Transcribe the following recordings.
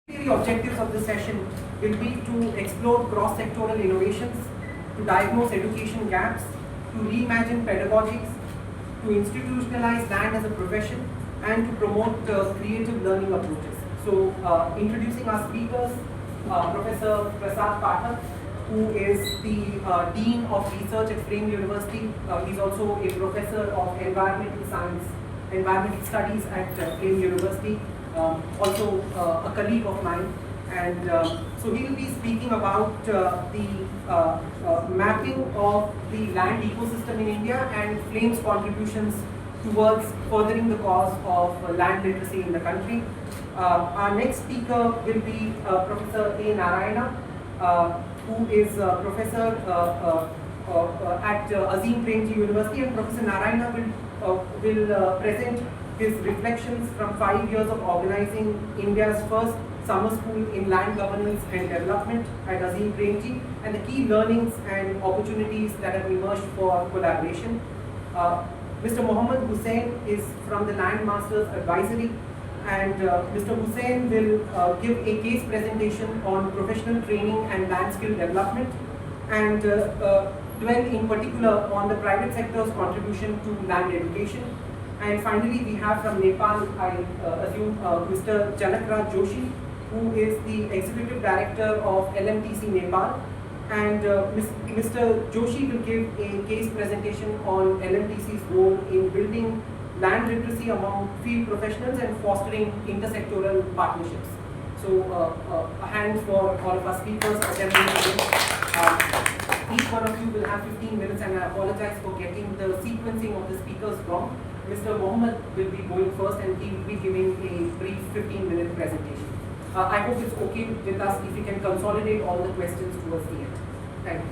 The objectives of this session will be to explore cross-sectoral innovations, to diagnose education gaps, to reimagine pedagogies, to institutionalize land as a profession, and to promote creative learning approaches. So, introducing our speakers, Professor Prasad Pathak, who is the Dean of Research at Frame University. He's also a Professor of Environmental Studies at Frame University, also a colleague of mine. And so he will be speaking about the mapping of the land ecosystem in India and Flame's contributions towards furthering the cause of land literacy in the country. Our next speaker will be Professor A. Narayana, who is a professor at Azim Premji University, and Professor Narayana will present his reflections from 5 years of organizing India's first summer school in land governance and development at Azim Premji, and the key learnings and opportunities that have emerged for collaboration. Mr. Mohammed Hussain is from the Land Masters Advisory, and Mr. Hussain will give a case presentation on professional training and land skill development, and dwell in particular on the private sector's contribution to land education. And finally, we have from Nepal, I assume, Mr. Janakraj Joshi, who is the Executive Director of LMTC Nepal. And Mr. Joshi will give a case presentation on LMTC's role in building land literacy among field professionals and fostering intersectoral partnerships. So, a hand for all of our speakers attending today. Each one of you will have 15 minutes, and I apologize for getting the sequencing of the speakers wrong. Mr. Mohammed will be going first, and he will be giving a brief 15-minute presentation. I hope it's okay with us if we can consolidate all the questions towards the end. Thank you.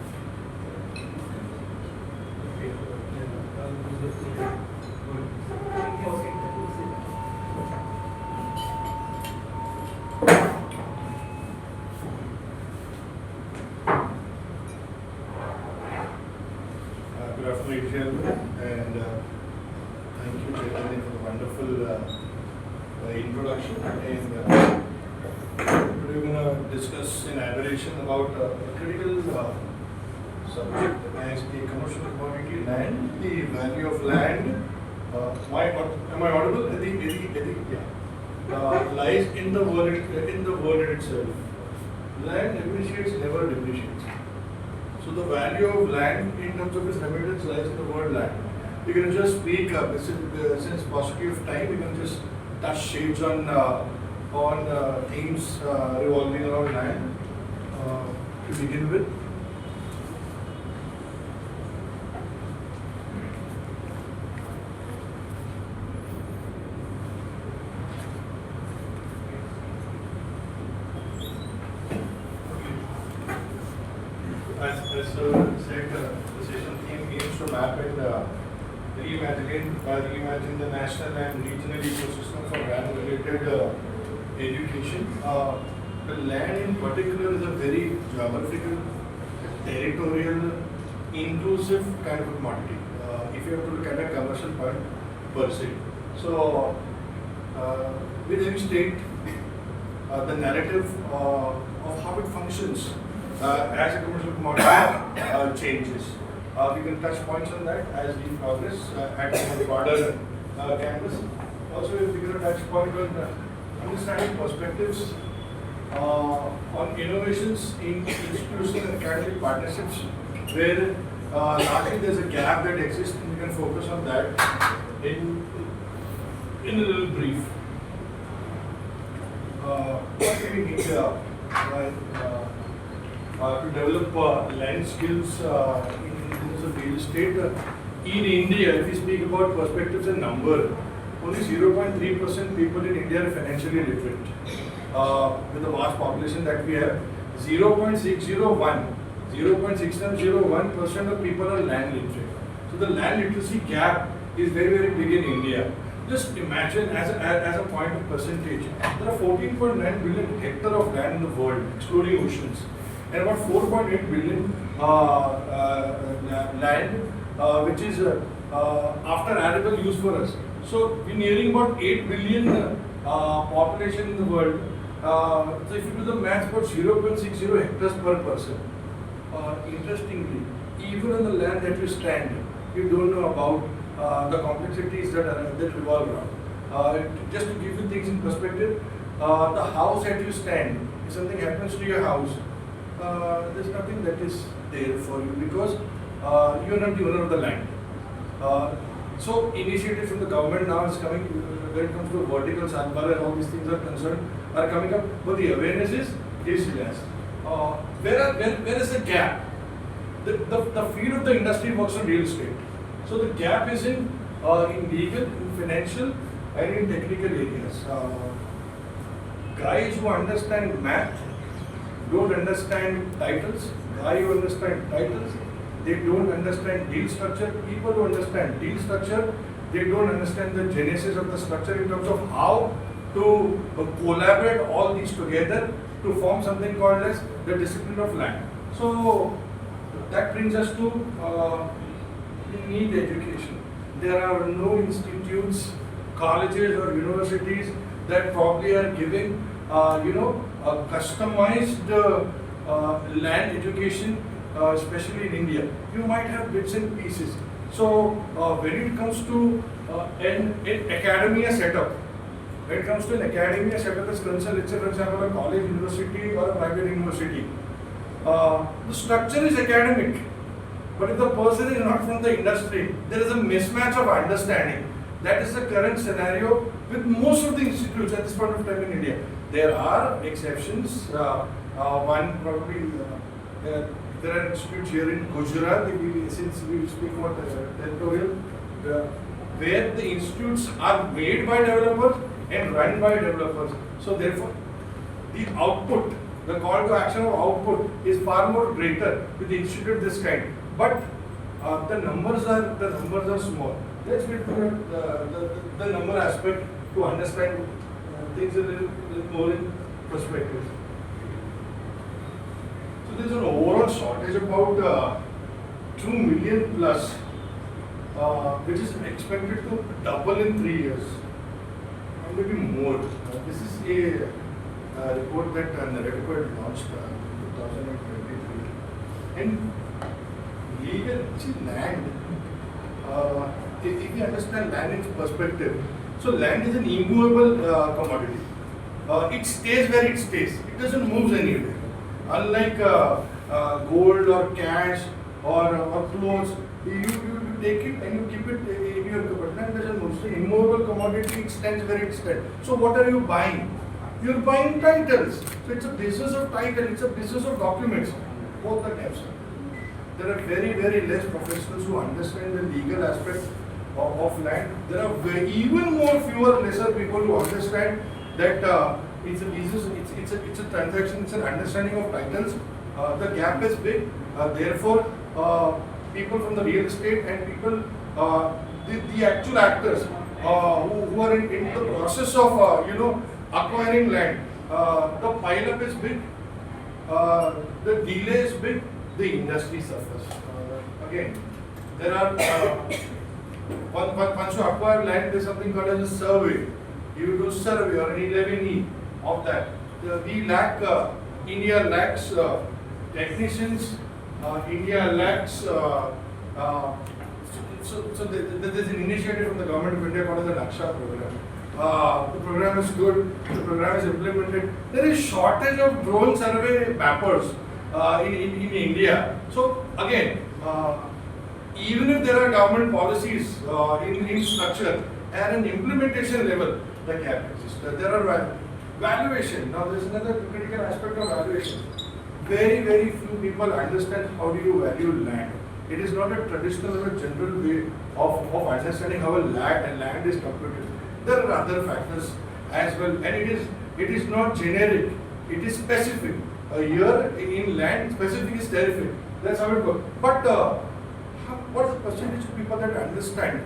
Good afternoon, ladies and gentlemen, and thank you, Chairman, for the wonderful introduction. And today we're going to discuss in aberration about a critical subject as the commercial commodity land, the value of land. Am I audible? Lies in the word itself. Land appreciates, never depreciates. So the value of land in terms of its remittance lies in the word land. We can just speak, since paucity of time, we can just touch shades on themes revolving around land to begin with. As said, the session theme aims to map and reimagine the national and regional ecosystem for land-related education. The land in particular is a very geographical, territorial, inclusive kind of a commodity. If you have to look at a commercial point per se. So, with every state, the narrative of how it functions as a commercial commodity changes. We can touch points on that as we progress at a broader canvas. Also, we can touch point on understanding perspectives on innovations in institutional and academic partnerships, where largely there's a gap that exists, and we can focus on that in a little brief. What do we need to develop land skills in terms of real estate? In India, if we speak about perspectives and number, only 0.3% people in India are financially literate. With the vast population that we have, 0.601% of people are land literate. So the land literacy gap is very, very big in India. Just imagine as a point of percentage, there are 14.9 billion hectares of land in the world, excluding oceans, and about 4.8 billion land, which is after arable use for us. So we're nearing about 8 billion population in the world, So if you do the maths, about 0.60 hectares per person. Interestingly, even on the land that you stand, you don't know about the complexities that revolve around. Just to give you things in perspective, the house that you stand, if something happens to your house, there's nothing that is there for you because you're not the owner of the land. So initiatives from the government now is coming when it comes to vertical sandbar and all these things are concerned are coming up, but the awareness is less. Where is the gap? The field of the industry works on real estate. So the gap is in legal, in financial, and in technical areas. Guys who understand math don't understand titles. Guys who understand titles, they don't understand deal structure. People who understand deal structure, they don't understand the genesis of the structure in terms of how to collaborate all these together to form something called as the discipline of land. So that brings us to we need education. There are no institutes, colleges or universities that probably are giving a customized land education, especially in India. You might have bits and pieces. So when it comes to an academia setup, when it comes to an academia setup as concerned, let's say for example a college, university or a private university, the structure is academic, but if the person is not from the industry, there is a mismatch of understanding. That is the current scenario with most of the institutes at this point of time in India. There are exceptions. One probably there are institutes here in Gujarat. Since we speak about territorial, where the institutes are made by developers and run by developers. So therefore, the output, the call to action of output is far more greater with the institute of this kind. But the numbers are small. Let's get to the number aspect to understand things a little more in perspective. So there's an overall shortage about 2 million plus, which is expected to double in 3 years, or maybe more. This is a report that Naratico had launched in 2023. And legal, land, if you understand land in perspective, so land is an immovable commodity. It stays where it stays. It doesn't move anywhere. Unlike gold or cash or clothes, you take it and you keep it in your cupboard. Land doesn't move. So immovable commodity, it stands where it stands. So what are you buying? You're buying titles. So it's a business of title. It's a business of documents. Both the types. There are very, very less professionals who understand the legal aspect of land. There are even more fewer, lesser people who understand that it's a business, it's a transaction, it's an understanding of titles. The gap is big. Therefore, people from the real estate and people, the actual actors who are in the process of acquiring land, the pile-up is big. The delay is big. The industry suffers. Again, there are once you acquire land, there's something called as a survey. You do survey or an 11E of that. We lack India lacks technicians. India lacks. So there's an initiative from the government of India called as the Naksha program. The program is good. The program is implemented. There is shortage of drone survey mappers. In India. So again, even if there are government policies in structure at an implementation level, the gap exists. There are valuation. Now there is another critical aspect of valuation. Very, very few people understand how do you value land. It is not a traditional or a general way of understanding how a land is computed. There are other factors as well, and it is not generic. It is specific. Here in land, specific is terrific. That's how it works. But what is the percentage of people that understand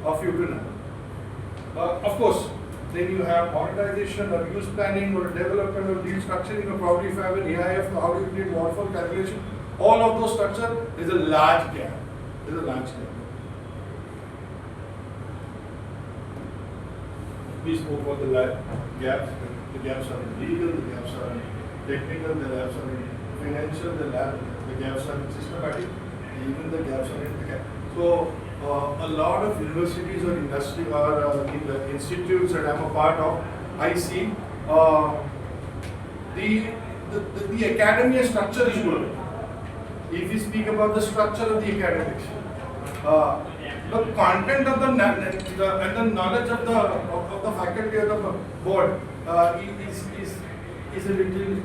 of future? Of course, then you have monetization or use planning or development or deal structuring, or probably if you have an AIF, how do you create waterfall calculation? All of those structure is a large gap. There is a large gap. We spoke about the gaps. The gaps are in legal, the gaps are in technical, the gaps are in financial, the gaps are in systematic, even the gaps are in the gap. So a lot of universities or industry or in the institutes that I'm a part of, I see the academia structure is good. If we speak about the structure of the academics, the content of and the knowledge of the faculty or the board is a little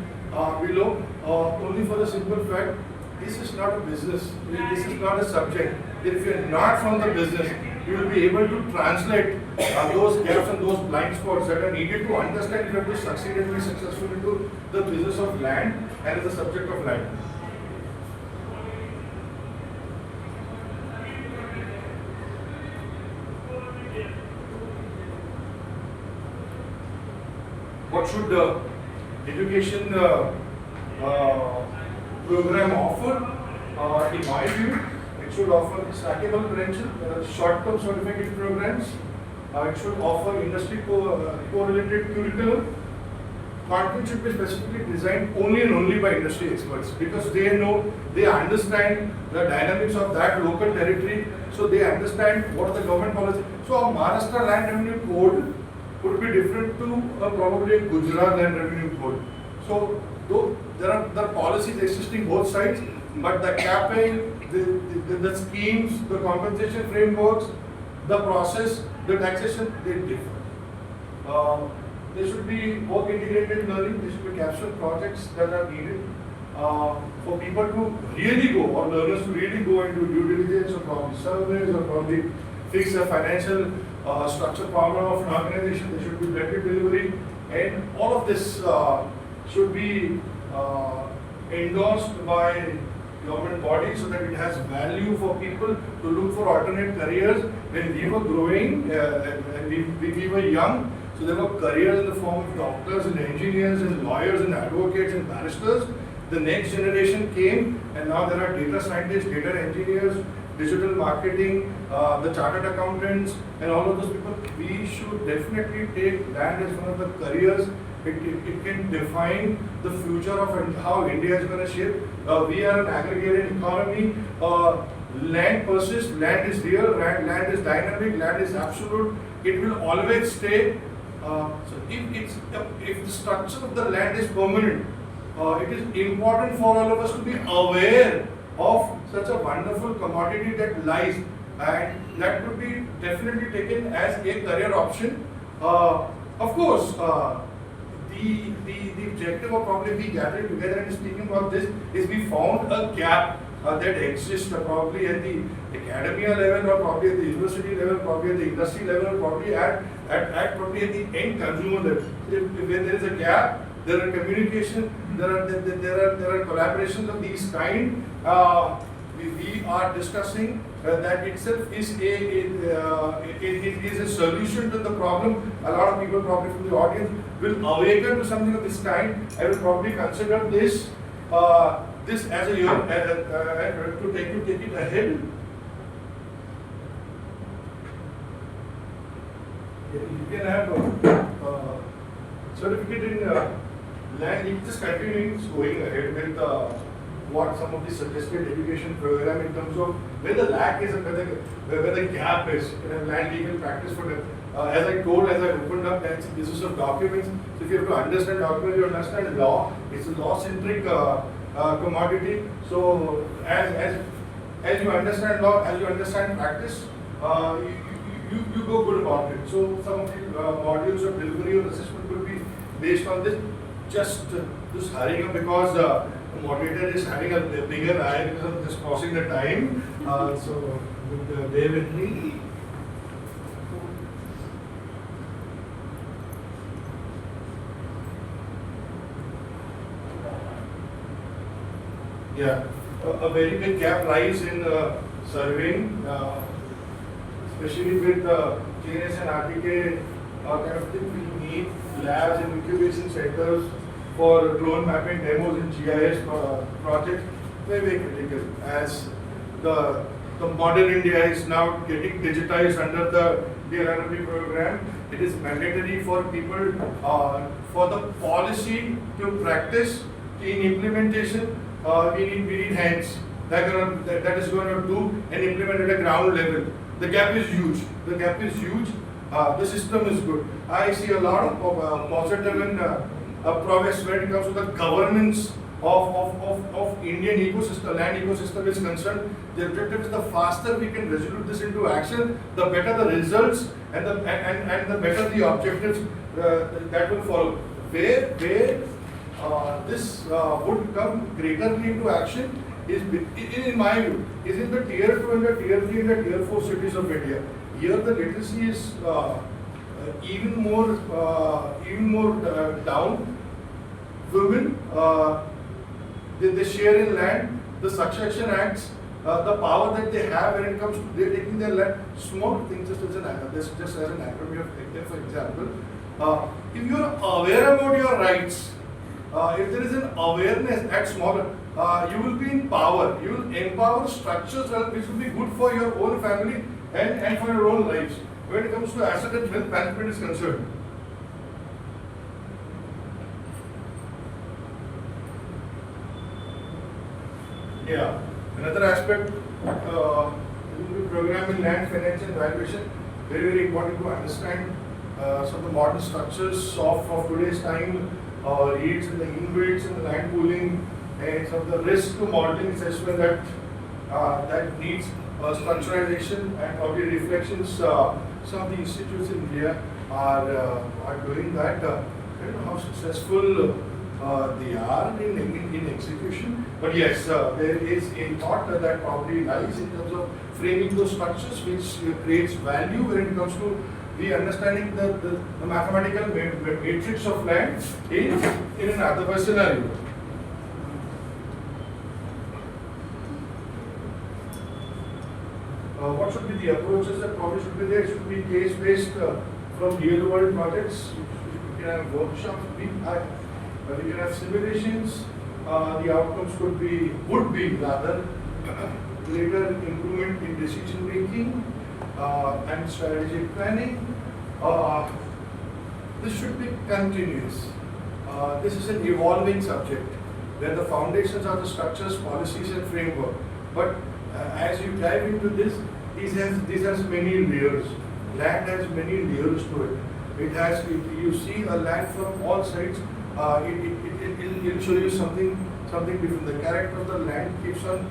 below. Only for the simple fact, this is not a business. This is not a subject. If you are not from the business, you will be able to translate those gaps and those blind spots that are needed to understand if you have to succeed and be successful into the business of land and as a subject of land. What should education program offer? In my view, it should offer stackable credential, short-term certificate programs. It should offer industry correlated curriculum. Content should be specifically designed only and only by industry experts because they understand the dynamics of that local territory, so they understand what the government policy. So a Maharashtra land revenue code would be different to probably a Gujarat land revenue code. So though there are policies existing both sides, but the capping, the schemes, the compensation frameworks, the process, the taxation, they differ. There should be work integrated learning, there should be capstone projects that are needed for people to really go, or learners to really go into due diligence or probably surveys or probably fix a financial structure problem of an organization. There should be blended delivery, and all of this should be endorsed by government bodies so that it has value for people to look for alternate careers. When we were growing and we were young, so there were careers in the form of doctors and engineers and lawyers and advocates and barristers. The next generation came, and now there are data scientists, data engineers, digital marketing, the chartered accountants, and all of those people. We should definitely take land as one of the careers. It can define the future of how India is going to shape. We are an aggregated economy. Land persists, land is real, land is dynamic, land is absolute. It will always stay. So if the structure of the land is permanent, it is important for all of us to be aware of such a wonderful commodity that lies, and that could be definitely taken as a career option. Of course, the objective of probably we gathering together and speaking about this is we found a gap that exists probably at the academia level, or probably at the university level, probably at the industry level, probably at probably at the end consumer level. When there is a gap, there are communication, there are collaborations of these kind. We are discussing that itself is a solution to the problem. A lot of people probably from the audience will awaken to something of this kind. I will probably consider this as a year to take it ahead. You can have a certificate in land. It just continues going ahead with what some of the suggested education program in terms of where the lack is and where the gap is in land legal practice for them. As I opened up, that's the business of documents. So if you have to understand documents, you understand law. It's a law-centric commodity. So as you understand law, as you understand practice, you go good about it. So some of the modules of delivery or assessment will be based on this. Just hurrying up because the moderator is having a bigger eye because of just crossing the time. So bear with me. Yeah, a very big gap lies in surveying, especially with GNS and RTK kind of thing. We need labs and incubation centers for drone mapping demos in GIS projects. Very critical as the modern India is now getting digitized under the the LRP program, it is mandatory for people, for the policy to practice. In implementation, we need hands that is going to do and implement at a ground level. The gap is huge. The gap is huge. The system is good. I see a lot of positive and progress when it comes to the governance of Indian ecosystem, land ecosystem is concerned. The objective is the faster we can resolve this into action, the better the results and the better the objectives that will follow. Where this would come greaterly into action is, in my view, is in the tier 2 and the tier 3 and the tier 4 cities of India. Here the literacy is even more down. Women, they share in land, the succession acts, the power that they have when it comes to they taking their land. Small things, just as an acronym, for example, if you are aware about your rights, if there is an awareness at smaller, you will be in power. You will empower structures which will be good for your own family and for your own lives. When it comes to asset and wealth management is concerned. Yeah, another aspect, program in land, finance and valuation, very important to understand some of the modern structures of today's time, REITs and the InvITs and the land pooling and some of the risk modeling assessment that needs structuralization and probably reflections. Some of the institutes in India are doing that. I don't know how successful they are in execution, but yes, there is a thought that probably lies in terms of framing those structures, which creates value when it comes to the understanding the mathematical matrix of land in an otherwise scenario. What should be the approaches that probably should be there? It should be case-based from real-world projects. You can have workshops, you can have simulations. The outcomes would be rather greater improvement in decision making and strategic planning. This should be continuous. This is an evolving subject where the foundations are the structures, policies, and framework. But as you dive into this, this has many layers. Land has many layers to it. It has, you see a land from all sides, it will show you something different. The character of the land keeps on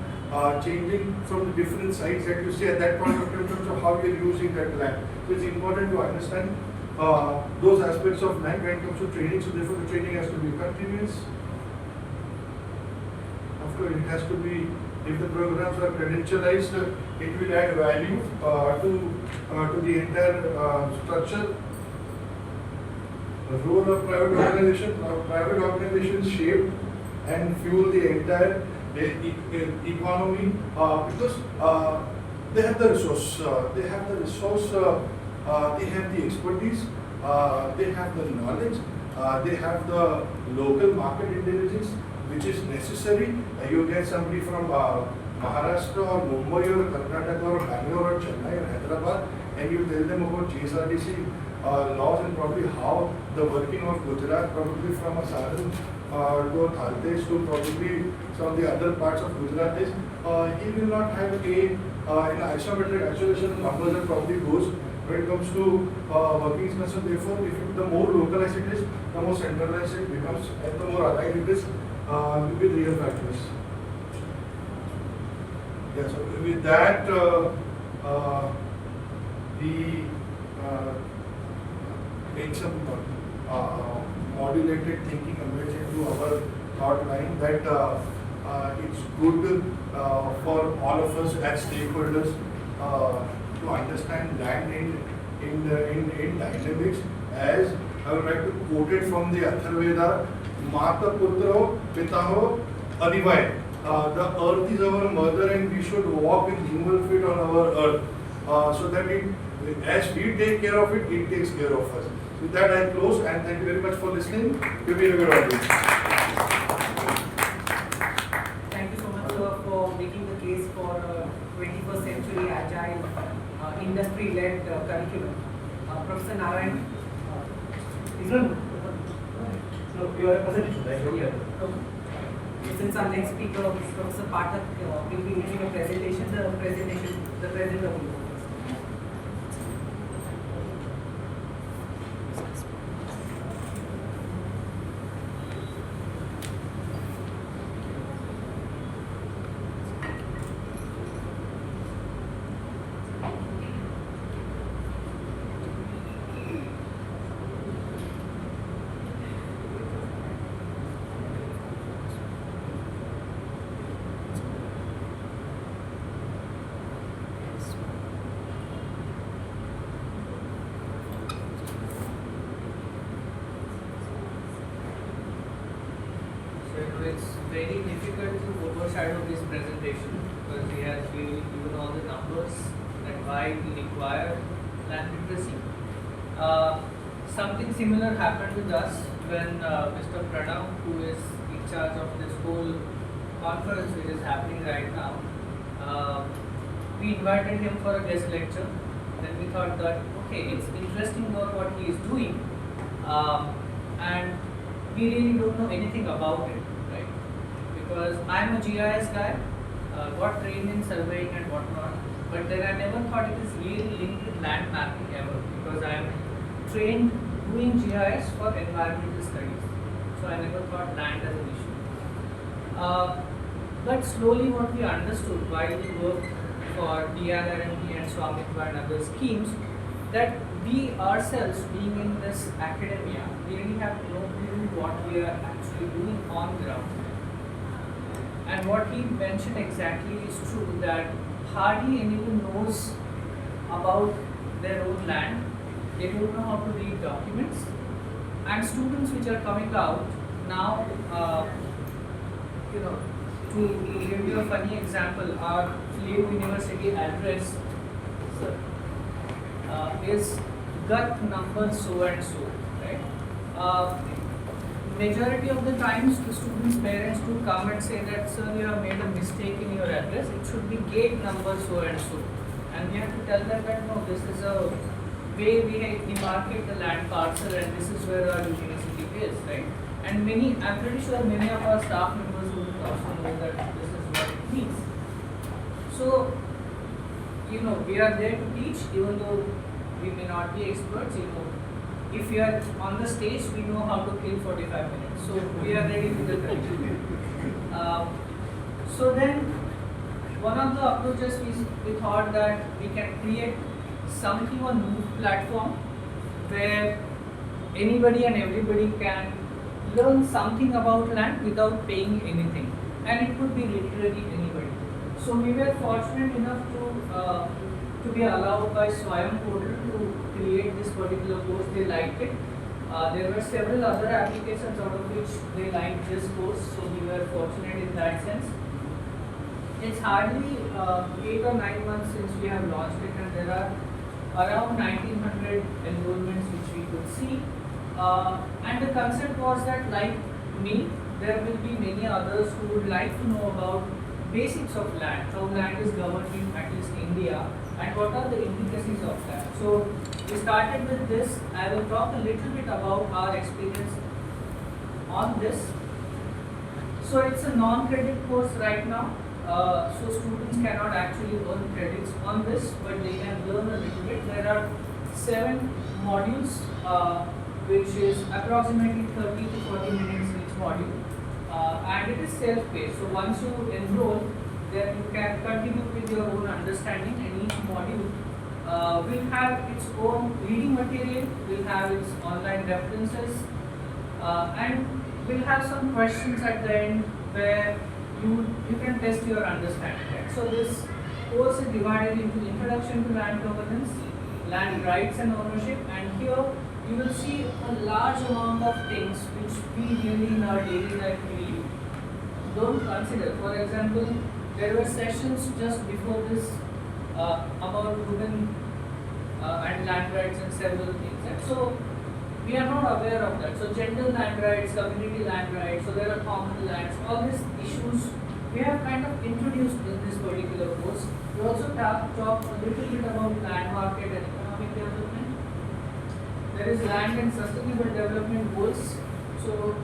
changing from the different sides that you see at that point of time in terms of how you are using that land. So it's important to understand those aspects of land when it comes to training. So therefore the training has to be continuous. Of course, it has to be, if the programs are credentialized, it will add value to the entire structure. The role of private organizations shape and fuel the entire economy because they have the resource, they have the expertise, they have the knowledge, they have the local market intelligence which is necessary. You get somebody from Maharashtra or Mumbai or Karnataka or Bangalore or Chennai or Hyderabad and you tell them about GSRTC laws and probably how the working of Gujarat, probably from a Saran to a Thaltes to probably some of the other parts of Gujarat is, he will not have in isometric isolation numbers that probably goes when it comes to working is concerned. Therefore, the more localized it is, the more centralized it becomes and the more aligned it is with real factors. Yeah, so with that, we make some modulated thinking emerge into our thought line that it's good for all of us as stakeholders to understand land in dynamics. As I would like to quote it from the Atharveda, Mata Putro Pitaho Adivai. The earth is our mother and we should walk with nimble feet on our earth. So that as we take care of it, it takes care of us. With that I close and thank you very much for listening. You've been a good audience. Thank you so much, sir, for making the case for a 21st century agile industry-led curriculum. Professor Narayan. No, you are a presentation, right? Yeah. Since our next speaker, Professor Pathak, will be giving a presentation, the presenter will go first. So it's very difficult to overshadow this presentation because he has really given all the numbers and why we require land literacy. Something similar happened with us when Mr. Pranav, who is in charge of this whole conference which is happening right now, we invited him for a guest lecture. Then we thought that, okay, it's interesting about what he is doing, and we really don't know anything about it, right? Because I'm a GIS guy, got trained in surveying and whatnot, but then I never thought it is really linked with land mapping ever, because I am trained doing GIS for environmental studies, so I never thought land as an issue. But slowly what we understood while we worked for DRRMD and Swamitva and other schemes, that we ourselves being in this academia, we really have no clue what we are actually doing on ground. And what he mentioned exactly is true, that hardly anyone knows about their own land. They don't know how to read documents. And students which are coming out now, to give you a funny example, our Leo University address is gut number so and so, right? Majority of the times the students' parents do come and say that, sir, you have made a mistake in your address, it should be gate number so and so. And we have to tell them that no, this is a way we demarcate the land parcel and this is where our university is, right? And I'm pretty sure many of our staff members would also know that this is what it means. So, we are there to teach, even though we may not be experts. If we are on the stage, we know how to kill 45 minutes. So we are ready with the time. So then, one of the approaches we thought that we can create something on Move platform where anybody and everybody can learn something about land without paying anything, and it could be literally anybody. So we were fortunate enough to be allowed by Swayam portal to create this particular course. They liked it. There were several other applications out of which they liked this course, so we were fortunate in that sense. It's hardly 8 or 9 months since we have launched it, and there are around 1900 enrollments which we could see. And the concept was that, like me, there will be many others who would like to know about basics of land, how land is governed in at least India, and what are the intricacies of that. So we started with this. I will talk a little bit about our experience on this. So it's a non-credit course right now. So students cannot actually earn credits on this, but they can learn a little bit. There are 7 modules, which is approximately 30 to 40 minutes each module. And it is self-paced. So once you enroll, then you can continue with your own understanding, and each module will have its own reading material, will have its online references, and will have some questions at the end where you can test your understanding. Right? So this course is divided into Introduction to Land Governance, Land Rights and Ownership, and here you will see a large amount of things which we really in our daily life really don't consider. For example, there were sessions just before this about women and land rights and several things. And so we are not aware of that. So gender land rights, community land rights, so there are common lands, all these issues we have kind of introduced in this particular course. We also talk a little bit about land market and economic development. there is land and sustainable development goals. So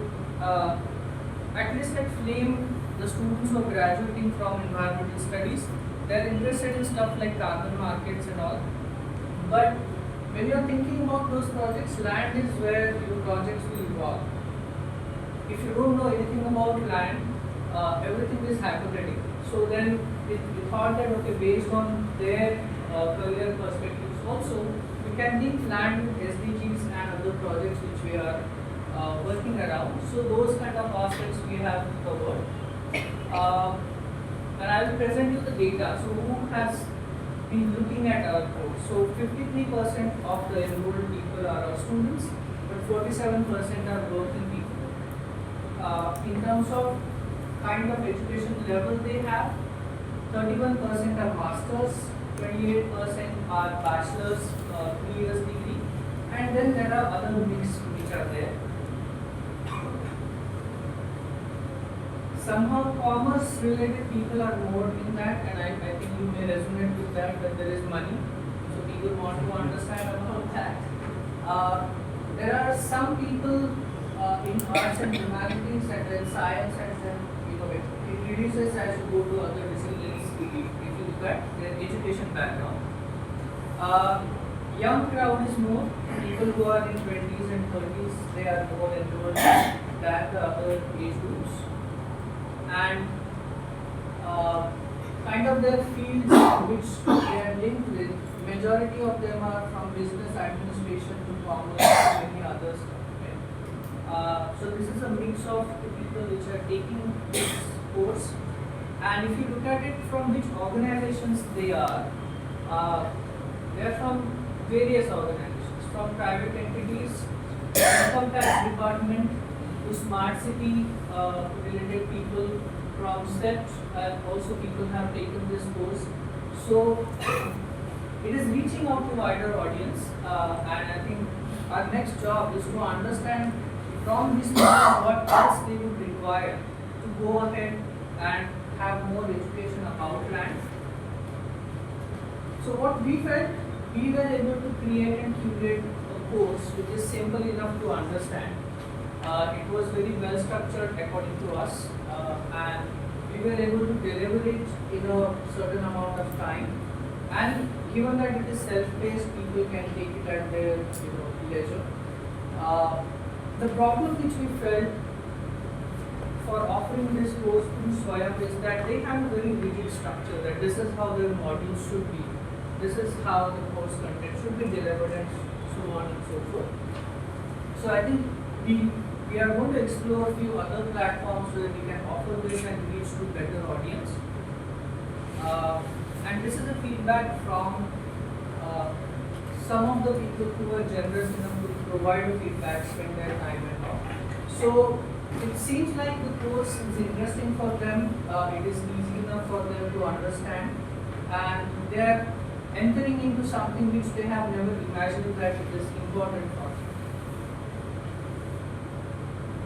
at least like FLAME, the students who are graduating from environmental studies, they are interested in stuff like carbon markets and all. But when you are thinking about those projects, land is where your projects will evolve. If you don't know anything about land, everything is hypothetical. So then we thought that okay, based on their career perspectives also, we can link land with SDGs and other projects which we are working around. So those kind of aspects we have covered. And I will present you the data. So who has been looking at our course? So 53% of the enrolled people are our students, but 47% are working people. In terms of kind of education level they have, 31% are masters, 28% are bachelors, 3 years degree, and then there are other mix which are there. Somehow commerce related people are more in that, and I think you may resonate with that there is money, so people want to understand about that. There are some people in arts and humanities and then science, and then it reduces as you go to other disciplines if you look at their education background. Young crowd is more, people who are in 20s and 30s, they are more enrolled than the other age groups. And kind of their fields which they are linked with, majority of them are from business administration to commerce and many others. So this is a mix of the people which are taking this course, and if you look at it from which organizations they are from various organizations, from private entities, income tax department, to smart city related people, from SET, and also people have taken this course. So it is reaching out to wider audience, and I think our next job is to understand from this course what else they would require to go ahead and have more education about land. So what we felt, we were able to create and curate a course which is simple enough to understand. It was very well structured according to us, and we were able to deliver it in a certain amount of time. And given that it is self-paced, people can take it at their leisure. The problem which we felt for offering this course to Swayam is that they have a very rigid structure, that this is how their modules should be, this is how the course content should be delivered, and so on and so forth. So I think we are going to explore a few other platforms where we can offer this and reach to better audience. And this is a feedback from some of the people who are generous enough to provide a feedback, spend their time and all. So it seems like the course is interesting for them, it is easy enough for them to understand, and they are entering into something which they have never imagined that it is important for them.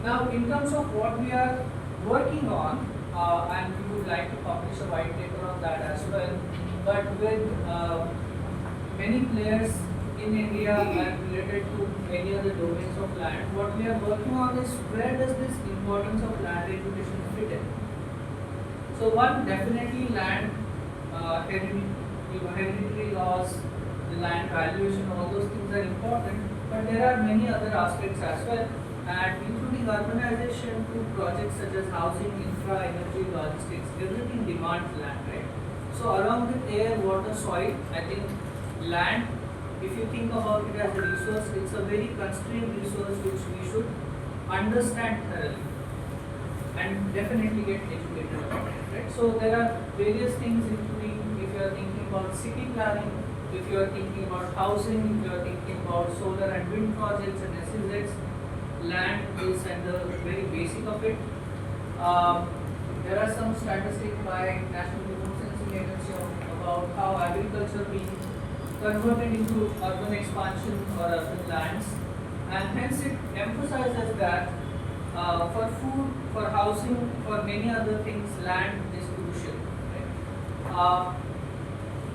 Now, in terms of what we are working on, and we would like to publish a white paper on that as well, but with many players in India and related to many other domains of land, what we are working on is where does this importance of land education fit in. So one, definitely land hereditary laws, the land valuation, all those things are important, but there are many other aspects as well, and including urbanization to projects such as housing, infra, energy, logistics, everything demands land, right? So along with air, water, soil, I think land, if you think about it as a resource, it's a very constrained resource which we should understand thoroughly and definitely get educated about it, right? So there are various things, including if you are thinking about city planning, if you are thinking about housing, if you are thinking about solar and wind projects and SEZs, land is at the very basic of it. There are some statistics by National Remote Sensing Agency about how agriculture being converted into urban expansion or urban lands, and hence it emphasizes that for food, for housing, for many other things, land is crucial. Right?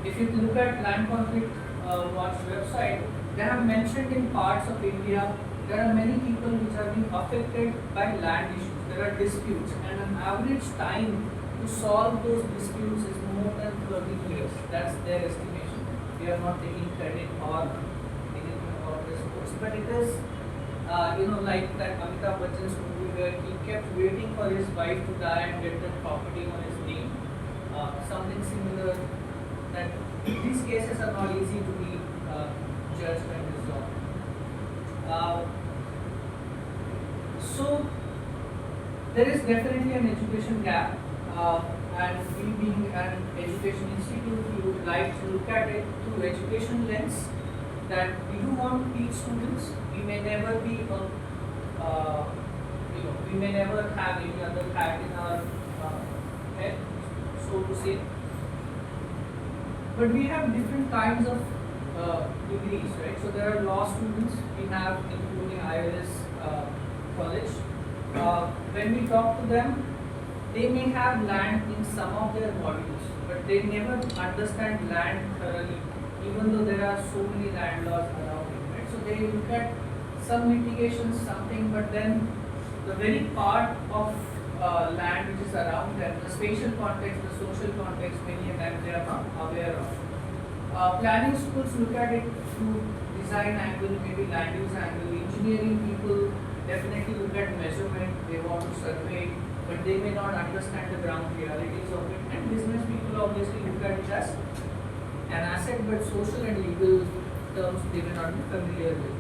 If you look at Land Conflict Watch website, they have mentioned in parts of India, there are many people which are being affected by land issues. There are disputes, and an average time to solve those disputes is more than 30 years. That's their estimation. We are not taking credit or anything about this course, but it is, like that Amitabh Bachchan's movie where he kept waiting for his wife to die and get the property on his name. Something similar, that these cases are not easy to be judged and resolved. So there is definitely an education gap, and we being an education institute, we would like to look at it through education lens, that we do want to teach students. We may never be we may never have any other hat in our head, so to say. But we have different kinds of degrees, right? So there are law students, we have including ILS college. When we talk to them, they may have land in some of their modules, but they never understand land thoroughly, even though there are so many land laws around it, right? So they look at some litigations, something, but then the very part of land which is around them, the spatial context, the social context, many a times they are not aware of. Planning schools look at it through design angle, maybe land use angle. Engineering people definitely look at measurement, they want to survey, but they may not understand the ground realities of it. And business people obviously look at it as an asset, but social and legal terms they may not be familiar with.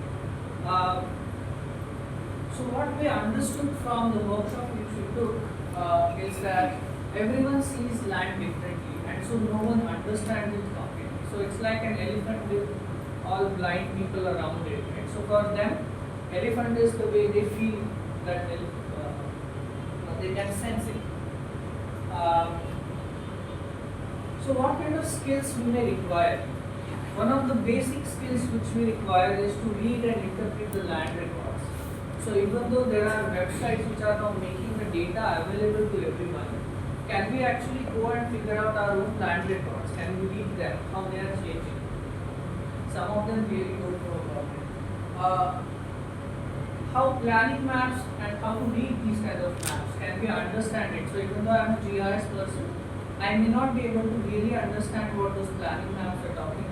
So what we understood from the workshop which we took is that everyone sees land differently, and so no one understands it completely. So it's like an elephant with all blind people around it, right? So for them, elephant is the way they feel that they can sense it. So what kind of skills we may require? One of the basic skills which we require is to read and interpret the land records. So even though there are websites which are now making the data available to everyone, can we actually go and figure out our own land records? Can we read them, how they are changing? Some of them really don't know about it. How planning maps and how to read these kind of maps, can we understand it? So even though I am a GIS person, I may not be able to really understand what those planning maps are talking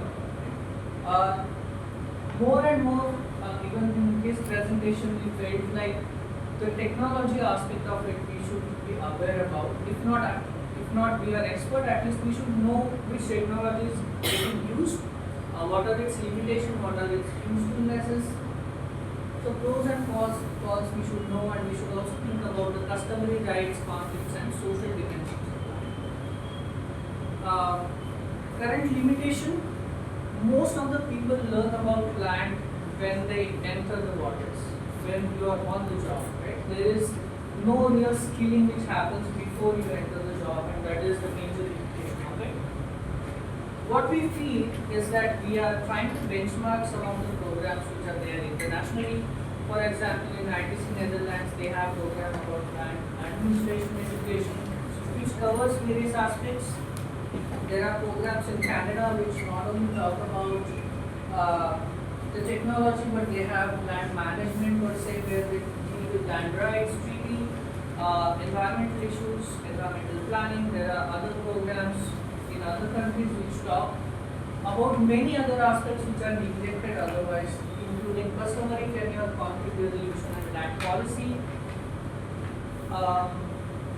about. More and more, even in his presentation, we felt like the technology aspect of it we should be aware about. If not we are expert, at least we should know which technology is getting used, what are its limitations, what are its usefulnesses. So pros and cons we should know, and we should also think about the customary rights, conflicts and social dimensions. Current limitation, most of the people learn about land when they enter the waters, when you are on the job, right? There is no real skilling which happens before you enter the job, and that is the major limitation of it. What we feel is that we are trying to benchmark some of the programs which are there internationally. For example, in ITC Netherlands, they have programs about land administration education, which covers various aspects. There are programs in Canada which not only talk about the technology, but they have land management per se, where they deal with land rights, treaty, environmental issues, environmental planning. There are other programs in other countries which talk about many other aspects which are neglected otherwise, including customary tenure, conflict resolution and land policy.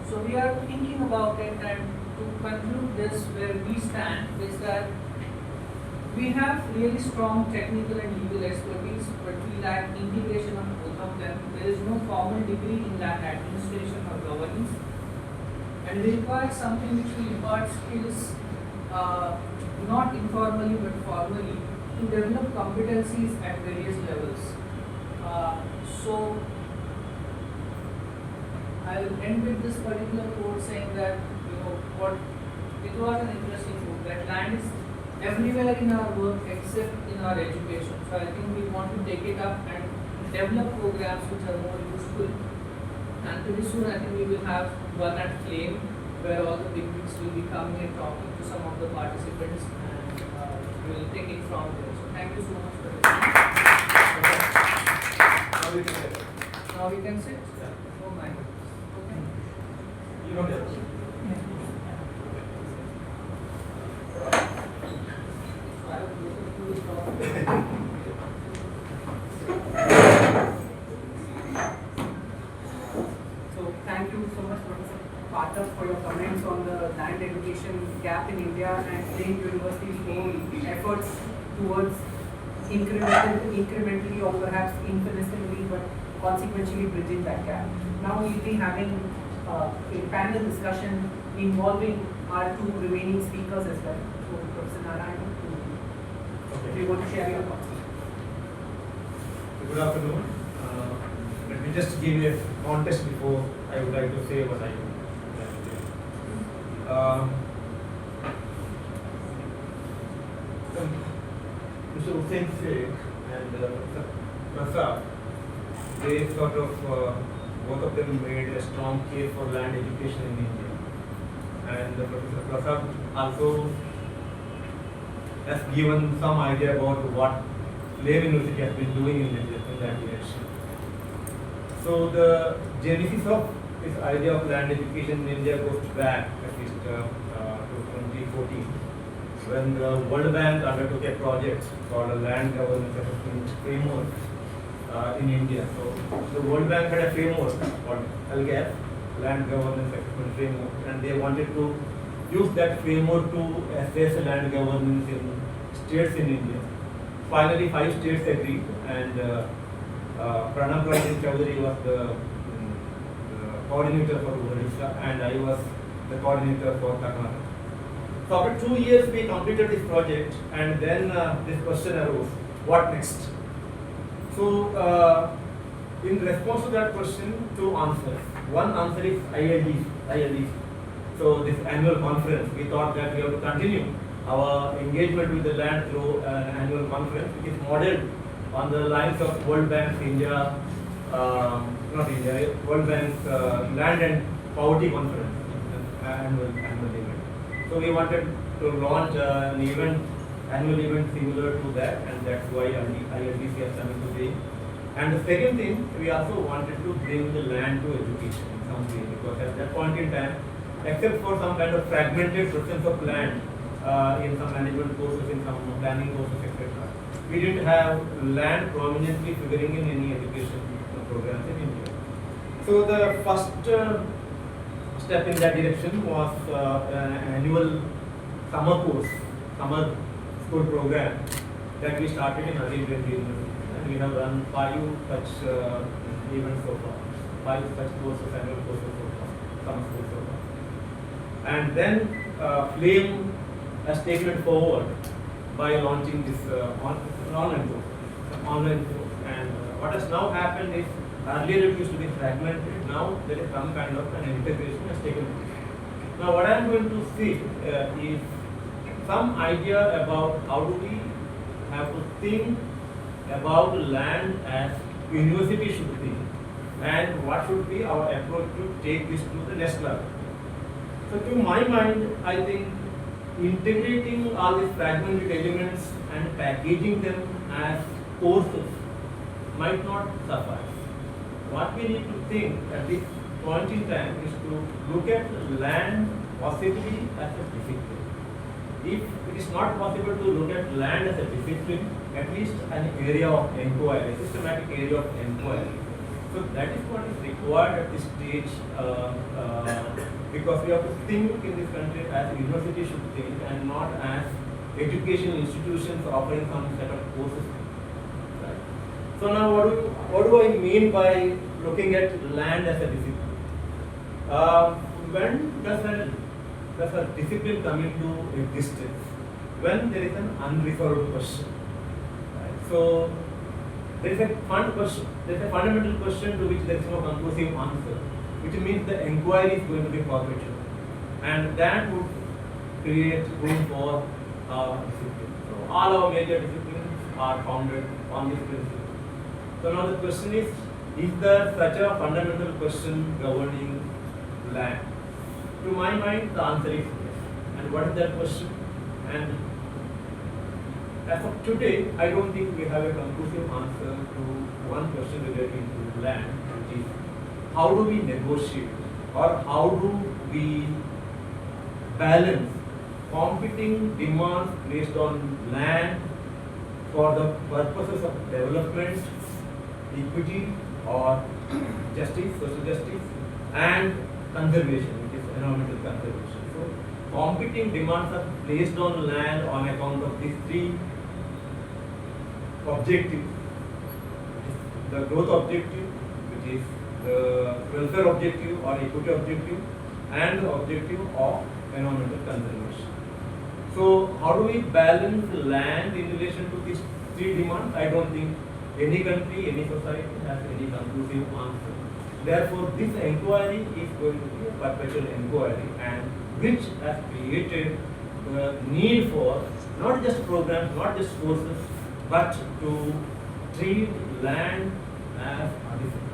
So we are thinking about it, and to conclude this, where we stand is that we have really strong technical and legal expertise, but we lack integration of both of them. There is no formal degree in land administration or governance, and we require something which will impart skills, not informally but formally, to develop competencies at various levels. So I will end with this particular quote saying that, it was an interesting quote, that land is everywhere in our work except in our education. So I think we want to take it up and develop programs which are more useful. And pretty soon I think we will have one at Flame, where all the big wigs will be coming and talking to some of the participants, and we will take it from there. So thank you so much for listening. Now we can sit. Now we can sit. Yeah. Oh my goodness. Okay. You don't have. So thank you so much, Professor Pathak, for your comments on the land education gap in India and Plain University's own efforts towards incrementally or perhaps infinitesimally, but consequentially bridging that gap. Now we'll be having a panel discussion involving our two remaining speakers as well. So Professor Narayan, if you want to share your thoughts. Good afternoon. Let me just give you a context before I would like to say what I would like to say. Mr. Hussain Sheikh and Mr. Prasad, they sort of, both of them made a strong case for land education in India. And Professor Prasad also has given some idea about what Plain University has been doing in that direction. So the genesis of this idea of land education in India goes back at least to 2014, when the World Bank undertook a project called a land governance assessment framework in India. So the World Bank had a framework called LGAF, Land Governance Assessment Framework, and they wanted to use that framework to assess land governance in states in India. Finally, 5 states agreed, and Pranab Chaudhary was the coordinator for Odisha, and I was the coordinator for Karnataka. So after 2 years, we completed this project, and then this question arose: what next? So, in response to that question, 2 answers. One answer is ILD. So this annual conference, we thought that we have to continue our engagement with the land through an annual conference, which is modeled on the lines of World Bank's World Bank's Land and Poverty Conference, annual event. So we wanted to launch an annual event similar to that, and that's why ILDC has come into being. And the second thing, we also wanted to bring the land to education in some way, because at that point in time, except for some kind of fragmented presence of land in some management courses, in some planning courses, etc., we didn't have land prominently figuring in any education programs in India. So the first step in that direction was an annual summer school program that we started in early 2020. And we have run 5 such events so far, 5 such courses, annual courses so far, summer school so far. And then Flame has taken it forward by launching this online course. And what has now happened is, earlier it used to be fragmented, now there is some kind of an integration has taken place. Now what I am going to see is some idea about how do we have to think about land as university should think, and what should be our approach to take this to the next level. So to my mind, I think integrating all these fragmented elements and packaging them as courses might not suffice. What we need to think at this point in time is to look at land possibly as a discipline. If it is not possible to look at land as a discipline, at least an area of inquiry, a systematic area of inquiry. So that is what is required at this stage, because we have to think in this country as university should think, and not as educational institutions offering some set of courses. Right? So now what do I mean by looking at land as a discipline? When does a discipline come into existence? When there is an unresolved question. Right? So there is a fundamental question to which there is no conclusive answer, which means the inquiry is going to be perpetual, and that would create room for discipline. So all our major disciplines are founded on this principle. So now the question is there such a fundamental question governing land? To my mind, the answer is yes. And what is that question? And as of today, I don't think we have a conclusive answer to one question relating to land, which is how do we negotiate or how do we balance competing demands based on land for the purposes of development, equity or justice, social justice, and conservation, which is environmental conservation. So, competing demands are placed on land on account of these three objectives: the growth objective, which is the welfare objective or equity objective, and the objective of environmental conservation. So, how do we balance land in relation to these three demands? I don't think any country, any society has any conclusive answer. Therefore, this inquiry is going to be a perpetual inquiry, and which has created the need for not just programs, not just courses, but to treat land as additional.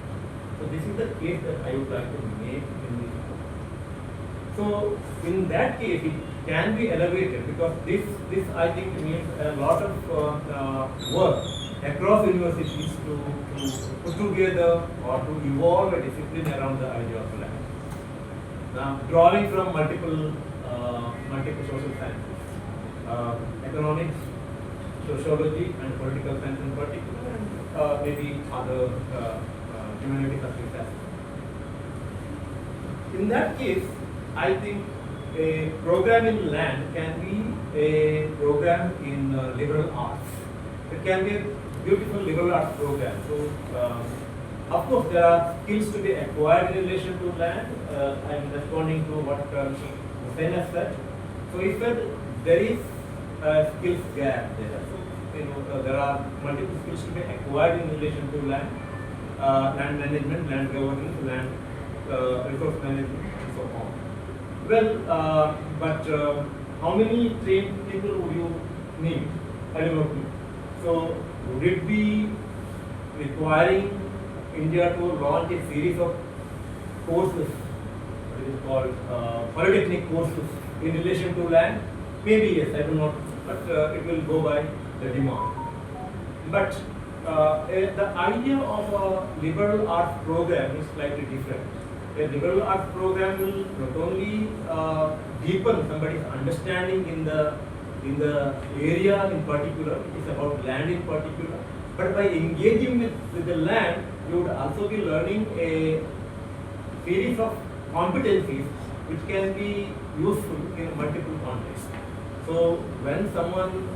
So, this is the case that I would like to make in this book. So, in that case, it can be elevated because this I think means a lot of work across universities to put together or to evolve a discipline around the idea of land. Now, drawing from multiple social sciences, economics, sociology, and political science in particular, and maybe other humanities subjects as well. In that case, I think a program in land can be a program in liberal arts. It can be a beautiful liberal arts program. So, of course, there are skills to be acquired in relation to land. I am responding to what Hussain has said. So, he said there is a skills gap there. So, there are multiple skills to be acquired in relation to land, land management, land governance, land resource management, and so on. Well, but how many trained people would you need? I don't know. So, would it be requiring India to launch a series of courses, what is called polytechnic courses in relation to land? Maybe yes, I do not, but it will go by the demand. But the idea of a liberal arts program is slightly different. A liberal arts program will not only deepen somebody's understanding in the area in particular, it is about land in particular, but by engaging with the land, you would also be learning a series of competencies which can be useful in multiple contexts. So, when someone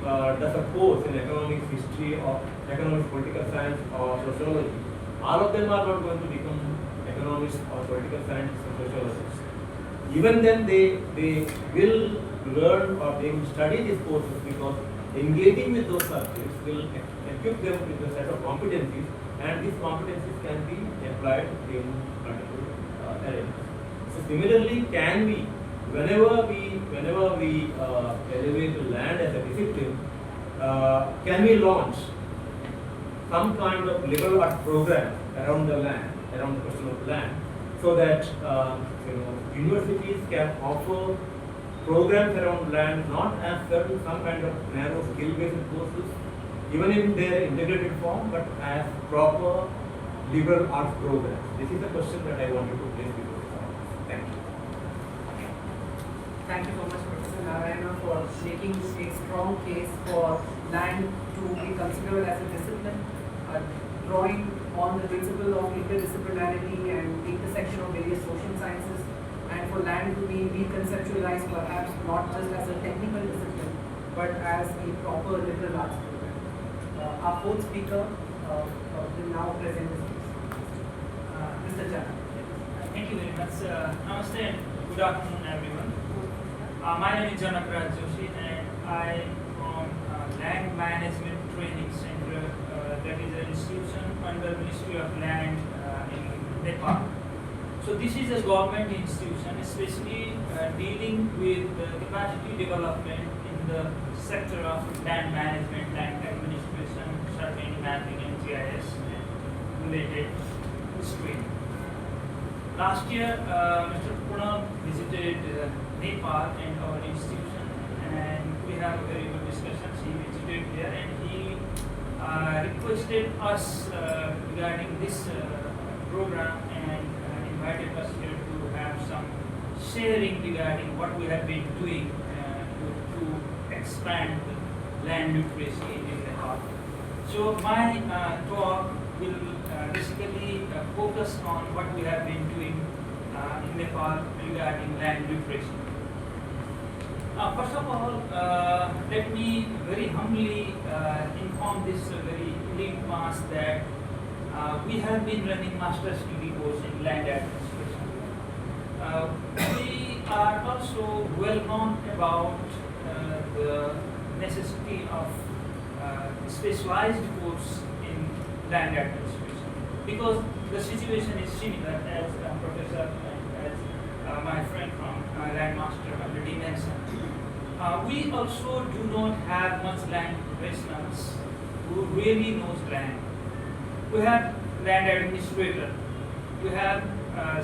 does a course in economics history or economics political science or sociology, all of them are not going to become economists or political scientists or sociologists. Even then they will learn or they will study these courses because engaging with those subjects will equip them with a set of competencies, and these competencies can be applied in multiple areas. So similarly, can we, whenever we elevate land as a discipline, can we launch some kind of liberal arts program around the land, around the question of land, so that universities can offer programs around land not as some kind of narrow skill-based courses, even in their integrated form, but as proper liberal arts programs. This is the question that I wanted to place before you. Thank you. Thank you so much, Professor Narayana, for making a strong case for land to be considered as a discipline, drawing on the principle of interdisciplinarity and intersection of various social sciences, and for land to be reconceptualized perhaps not just as a technical discipline, but as a proper liberal arts program. Our fourth speaker will now present this piece. Mr. Jana. Thank you very much. Namaste and good afternoon, everyone. My name is Janakraj Joshi, and I am from Land Management Training Center, that is an institution under Ministry of Land in Nepal. So this is a government institution, especially dealing with capacity development in the sector of land management, land administration, surveying, mapping, and GIS and related stream. Last year, Mr. Puna visited Nepal and our institution, and we have a very good discussion. He visited here and he requested us regarding this program and invited us here to have some sharing regarding what we have been doing to expand land literacy in Nepal. So my talk will basically focus on what we have been doing in Nepal regarding land literacy. First of all, let me very humbly inform this very elite mass that we have been running master's degree course in land administration. We are also well known about the necessity of specialized course in land administration because the situation is similar as Professor and as my friend from Landmaster already mentioned. We also do not have much land professionals who really knows land. We have land administrator. We have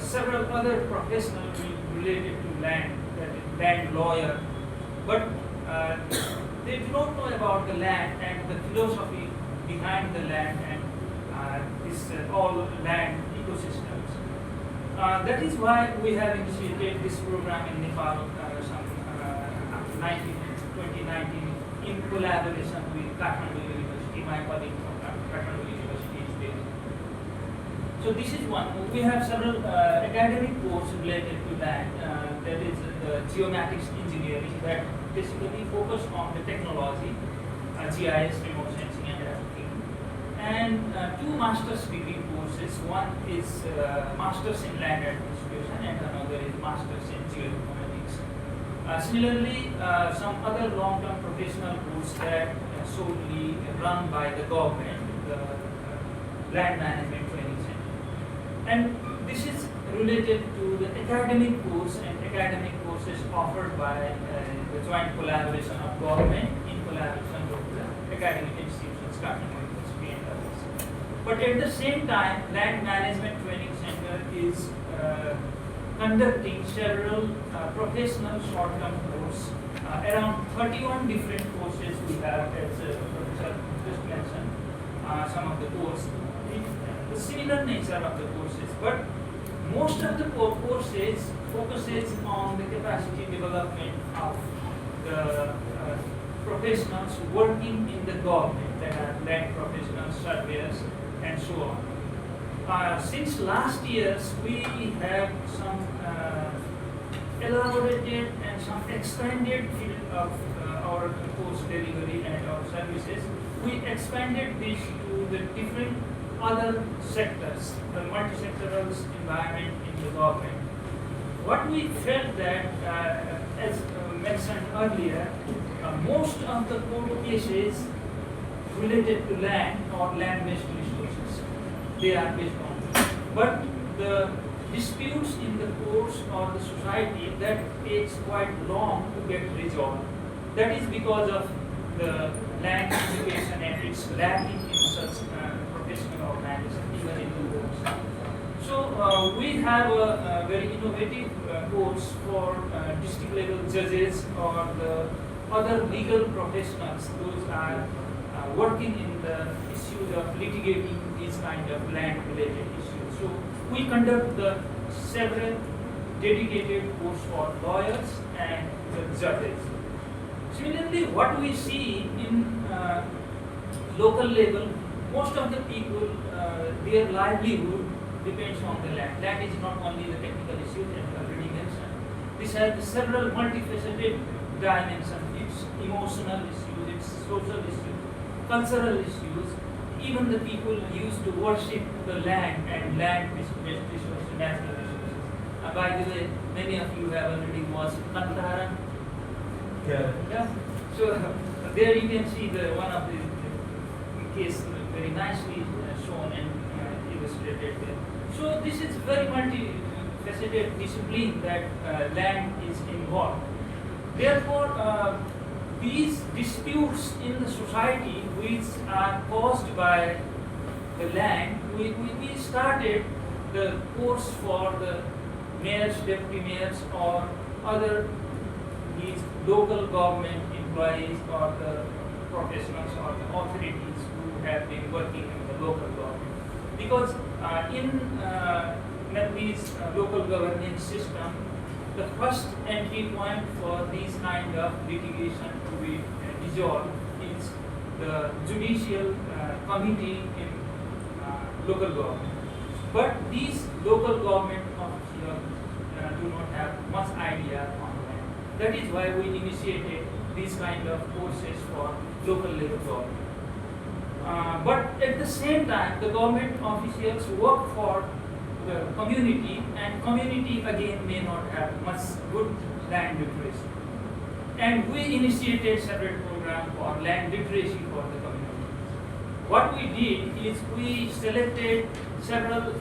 several other professionals related to land, that is land lawyer, but they do not know about the land and the philosophy behind the land and this all land ecosystems. That is why we have initiated this program in Nepal 2019 in collaboration with Kathmandu University. My colleague from Kathmandu University is there. So this is one. We have several academic courses related to land. That is the geomatics engineering that basically focus on the technology, GIS, remote sensing and everything. And two master's degree courses. One is master's in land administration and another is master's in geoeconomics. Similarly, some other long-term professional courses that solely run by the government, the land management training center. And this is related to the academic course and academic courses offered by the joint collaboration of government in collaboration with the academic institutions, Kathmandu University and others. But at the same time, Land Management Training Center is conducting several professional short-term courses. Around 31 different courses we have, as Professor just mentioned, some of the courses. The similar nature of the courses, but most of the courses focuses on the capacity development of the professionals working in the government, that are land professionals, surveyors, and so on. Since last years, we have some elaborated and some expanded field of our course delivery and our services. We expanded this to the different other sectors, the multi-sectoral environment in the government. What we felt that, as mentioned earlier, most of the court cases related to land or land-based resources, they are based on. But the disputes in the courts or the society, that takes quite long to get resolved. That is because of the land education and its lacking in such professional organization, even in the courts. So we have a very innovative course for district level judges or the other legal professionals. Those are working in the issues of litigating these kind of land related issues. So we conduct the several dedicated course for lawyers and the judges. Similarly, what we see in local level, most of the people, their livelihood depends on the land. Land is not only the technical issues as already mentioned. This has several multifaceted dimensions. It's emotional issues, it's social issues, cultural issues. Even the people used to worship the land and land-based resources, natural resources. By the way, many of you have already watched Kantara. Yeah. So there you can see the one of the case very nicely shown and illustrated there. So this is very multifaceted discipline that land is involved. Therefore, these disputes in the society which are caused by the land, we started the course for the mayors, deputy mayors or other these local government employees or the professionals or the authorities who have been working in the local government. Because in Nepalese local governance system, the first entry point for these kind of litigation to be resolved is the judicial committee in local government. But these local government officials do not have much idea on that. That is why we initiated these kind of courses for local level government. But at the same time, the government officials work for the community, and community again may not have much good land literacy. And we initiated separate program for land literacy for the community. What we did is we selected several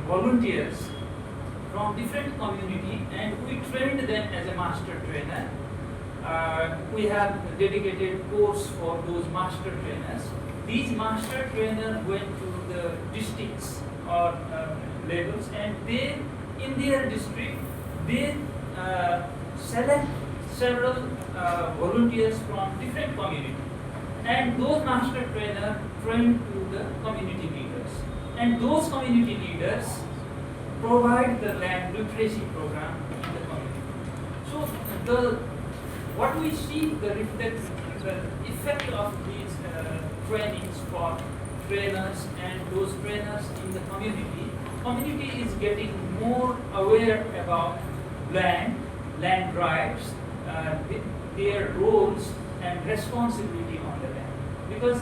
volunteers from different community, and we trained them as a master trainer. We have dedicated course for those master trainers. These master trainers went to the districts or levels, and they, in their district, they select several volunteers from different communities. And those master trainers train to the community leaders. And those community leaders provide the land literacy program in the community. So what we see, the effect of these trainings for trainers and those trainers in the community is getting more aware about land rights, their roles and responsibility on the land. Because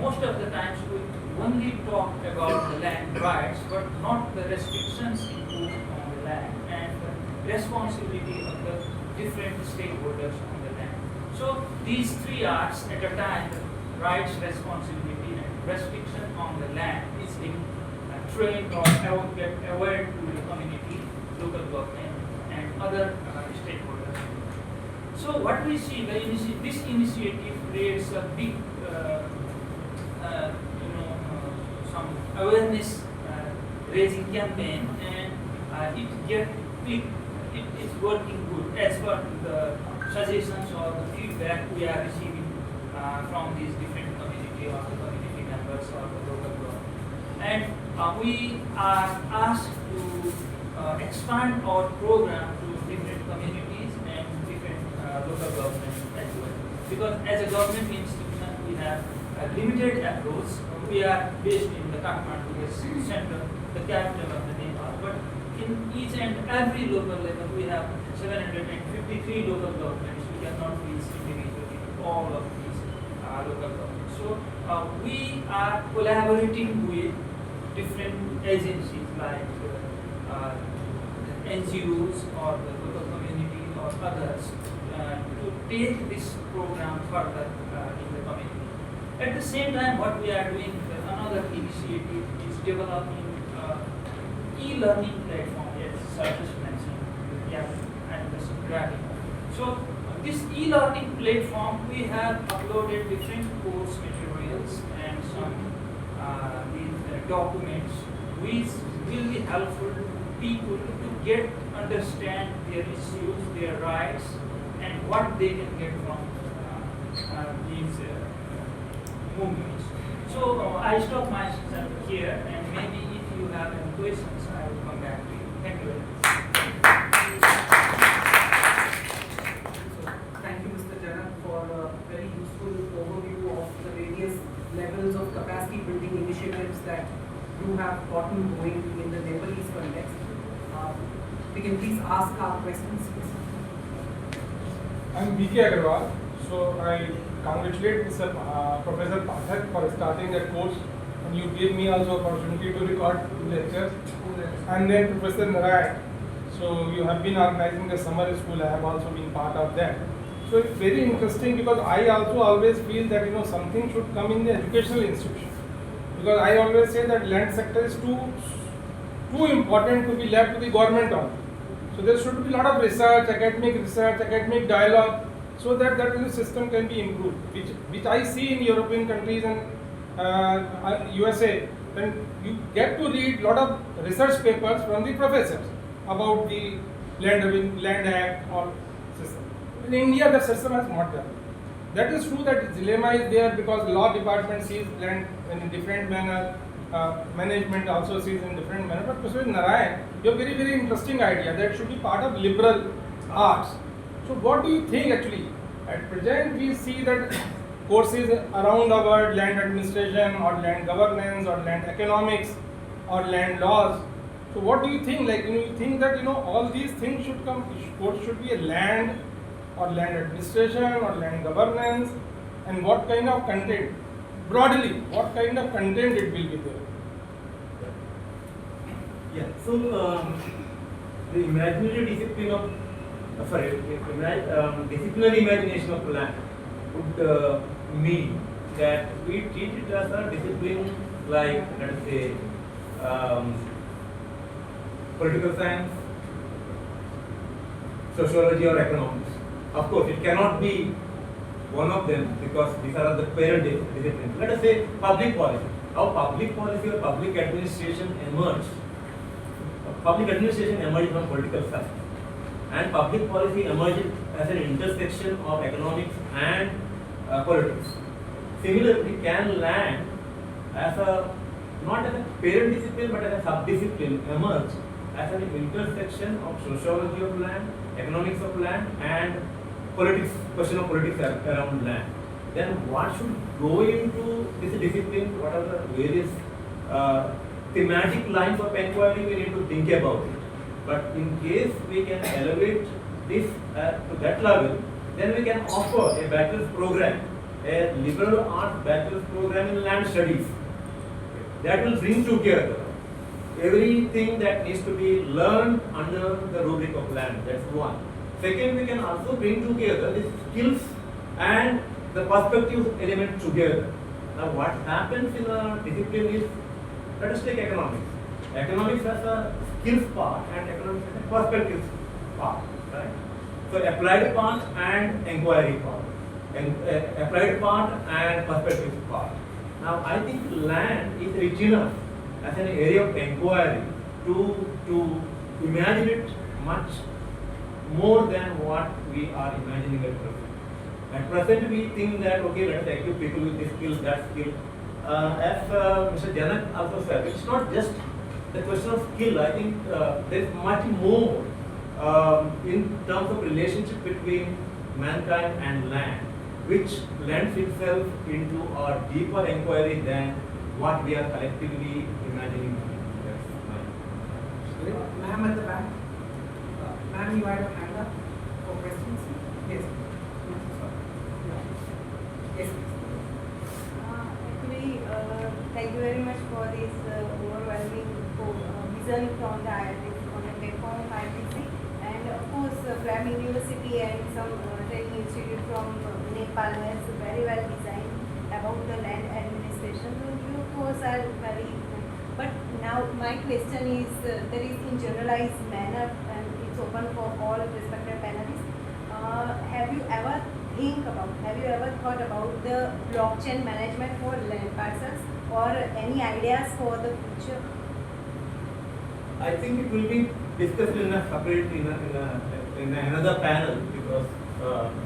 most of the times we only talk about the land rights, but not the restrictions imposed on the land and the responsibility of the different stakeholders on the land. So these three R's at a time, the rights, responsibility and restriction on the land is being trained or aware to the community, local government and other stakeholders. So what we see, this initiative creates a big some awareness raising campaign, and it is working good as per the suggestions or the feedback we are receiving from these different community or the community members or the local government. And we are asked to expand our program to different communities and different local governments as well. Because as a government institution, we have a limited approach. We are based in the Kathmandu center, the capital of the Nepal. But in each and every local level, we have 753 local governments. We cannot reach individually all of these local governments. So we are collaborating with different agencies like NGOs or the local community or others to take this program further in the community. At the same time, what we are doing, another initiative is developing e-learning platform, as Sir just mentioned, and this graphing. So this e-learning platform, we have uploaded different course materials and some these documents which will be helpful to people to understand their issues, their rights, and what they can get from these movements. So I stop myself here, and maybe if you have any questions, I will come back to you. Thank you very much. Thank you, Mr. Janak, for a very useful overview of the various levels of capacity building initiatives that you have gotten going in the Nepalese context. We can please ask our questions. I'm B.K. Agarwal. So I congratulate Mr. Professor Pathak for starting that course, and you gave me also opportunity to record lectures. And then Professor Narayan. So you have been organizing the summer school. I have also been part of that. So it's very interesting because I also always feel that something should come in the educational institution, because I always say that land sector is too important to be left to the government on. So there should be a lot of research, academic dialogue, so that the system can be improved, which I see in European countries and USA. Then you get to read a lot of research papers from the professors, about the land act or system. In India, the system has not done. That is true that dilemma is there because law department sees land in a different manner, management also sees in different manner. But Professor Narayan, you have very interesting idea that should be part of liberal arts. So what do you think actually? At present, we see that courses around about land administration or land governance or land economics or land laws. So what do you think? Like, you think that all these things should come. Course should be a land or land administration or land governance, and what kind of content? Broadly, what kind of content it will be there? Yeah. So the imaginary discipline of disciplinary imagination of land would mean that we treat it as a discipline like, let us say, political science, sociology or economics. Of course, it cannot be one of them because these are the parent disciplines. Let us say public policy. How public policy or public administration emerged. Public administration emerged from political science. And public policy emerged as an intersection of economics and politics. Similarly, can land as a, not as a parent discipline but as a sub-discipline emerge as an intersection of sociology of land, economics of land and politics, question of politics around land. Then what should go into this discipline? What are the various thematic lines of inquiry we need to think about it. But in case we can elevate this to that level, then we can offer a bachelor's program, a liberal arts bachelor's program in land studies. That will bring together everything that needs to be learned under the rubric of land. That's one. Second, we can also bring together the skills and the perspective element together. Now, what happens in a discipline is, let us take economics. Economics has a skills part and economics has a perspective part, right? So, applied part and inquiry part, and applied part and perspective part. Now, I think land is rich enough as an area of inquiry to imagine it much more than what we are imagining at present. At present, we think that, okay, let's equip people with this skill, that skill. As Mr. Janak also said, it's not just the question of skill. I think there is much more in terms of relationship between mankind and land, which lends itself into a deeper inquiry than what we are collectively imagining. Ma'am at the back. Ma'am, you had a hand up for questions? Yes. Yes. Actually, thank you very much for this overwhelming vision from the IRTC, on the platform of IRTC, and of course, Prime University and some training institute from Nepal has very well designed about the land administration. So you, of course, are very. But now my question is, there is in generalized manner, and it's open for all respected panelists. Have you ever thought about the blockchain management for land parcels, or any ideas for the future? I think it will be discussed in a separate, in another panel, because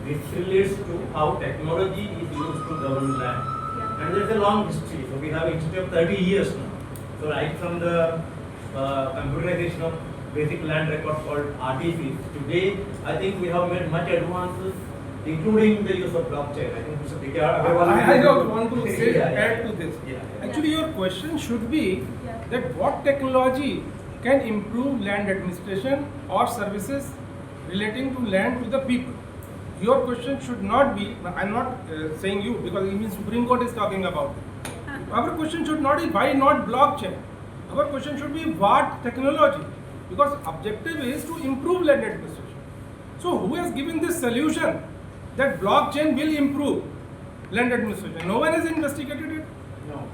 this relates to how technology is used to govern land. Yeah. And there is a long history. So we have a history of 30 years now. So right from the computerization of basic land records called RTCs, today I think we have made much advances, including the use of blockchain. I think Mr. I don't want to say, Yeah. add to this. Yeah. Actually, your question should be Yeah. that what technology can improve land administration or services relating to land to the people. Your question should not be, I'm not saying you because even Supreme Court is talking about it. Our question should not be why not blockchain. Our question should be what technology, because objective is to improve land administration. So who has given this solution that blockchain will improve land administration? No one has investigated it. No.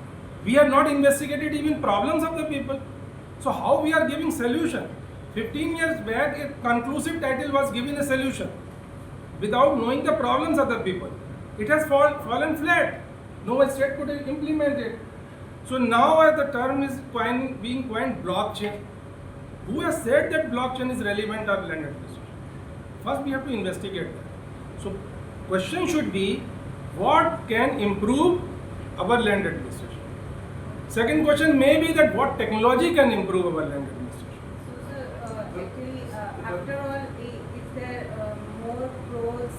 We have not investigated even problems of the people. So how we are giving solution? 15 years back, a conclusive title was given a solution without knowing the problems of the people. It has fallen flat. No state could implement it. So now the term is being coined blockchain. Who has said that blockchain is relevant or land administration? First, we have to investigate that. So, question should be, what can improve our land administration? Second question may be that what technology can improve our land administration? So, actually, after all, is there more pros?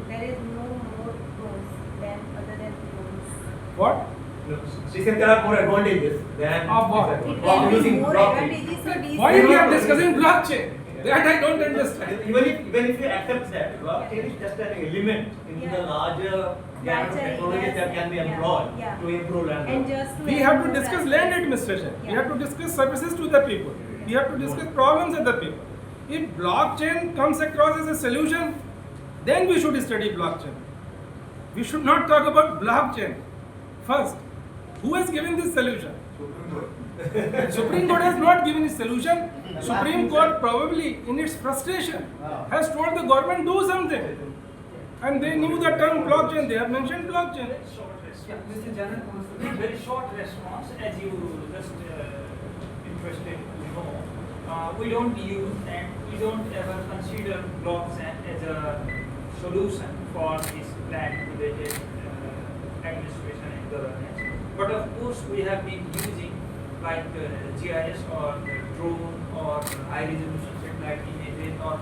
There is no more pros than other than pros. What? No, she said there are more advantages than Of what? It of can be using more blockchain. advantageous or Why we are disadvantageous. discussing blockchain? That I don't understand. Even if you accept that, blockchain is just an element in the larger gamut of technologies that can be employed to improve land. And just We have to discuss land administration. We have to discuss services to the people. We have to discuss problems of the people. If blockchain comes across as a solution, then we should study blockchain. We should not talk about blockchain first. Who has given this solution? Supreme Court has not given this solution. Supreme Court probably in its frustration has told the government do something. And they knew the term blockchain. They have mentioned blockchain. Very short Yeah, response. Mr. Janan wants to. Very short response, as you just interested to know. We don't use and we don't ever consider blockchain as a solution for this land-related administration and governance. But of course, we have been using like GIS or drone or high-resolution satellite images or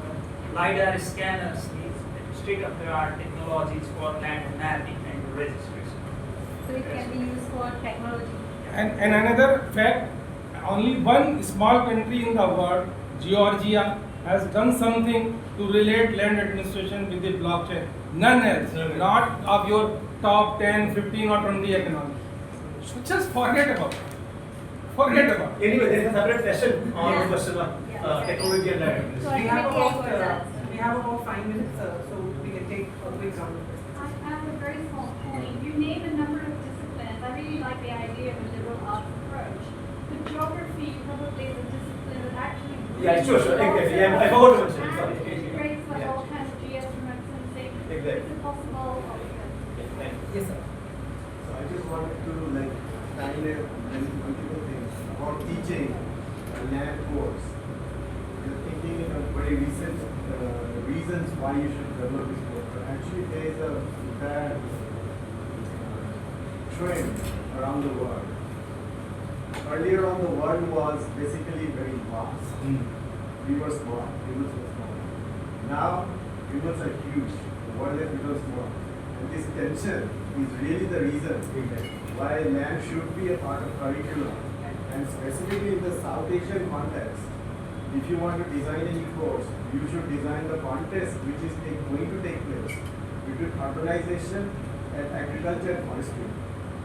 LiDAR scanners, these state-of-the-art technologies for land mapping and registration. So it can be used for technology. And another fact, only one small country in the world, Georgia, has done something to relate land administration with the blockchain. None else, not of your top 10, 15 or 20 economies. So just forget about it. Forget about it. Anyway, there is a separate session on the question of Yeah. technology and land So administration. We have about 5 minutes, so we can take a quick round of questions. I have a very small point. You name a number of disciplines. I really like the idea of a liberal arts approach. But geography probably is a discipline that actually Yeah, sure, exactly. Yeah, I forgot to mention. Sorry. integrates the Yeah. whole kind of GS remote sensing. Exactly. Is it possible? Thank you. Yes, sir. So I just wanted to like highlight multiple things about teaching a land course. You're thinking very recent reasons why you should develop this course. But actually there is a bad trend around the world. Earlier on, the world was basically very vast. We were small, humans were small. Now humans are huge. The world has become small. And this tension is really the reason why land should be a part of curriculum. And specifically in the South Asian context, if you want to design any course, you should design the contest which is going to take place between urbanization and agriculture and forestry.